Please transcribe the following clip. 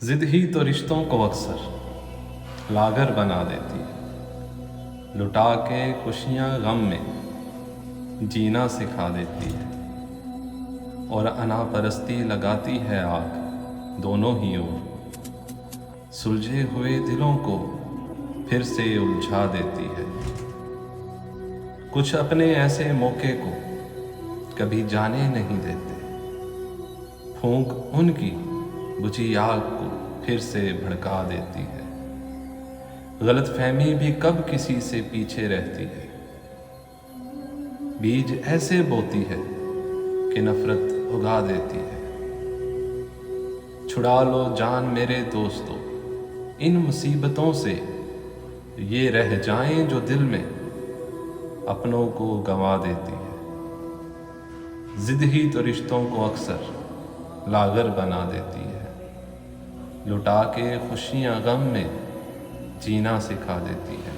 जिद ही तो रिश्तों को अक्सर लागर बना देती है। लुटा के खुशियाँ गम में जीना सिखा देती है और अनापरस्ती लगाती है आग दोनों ही ओर। सुलझे हुए दिलों को फिर से उलझा देती है। कुछ अपने ऐसे मौके को कभी जाने नहीं देते। फूंक उनकी बुझी आग को फिर से भड़का देती है। गलतफहमी भी कब किसी से पीछे रहती है। बीज ऐसे बोती है कि नफरत उगा देती है। छुड़ा लो जान मेरे दोस्तों इन मुसीबतों से, ये रह जाएं जो दिल में अपनों को गंवा देती है। जिद ही तो रिश्तों को अक्सर लागर बना देती है। लुटा के खुशियाँ गम में जीना सिखा देती है।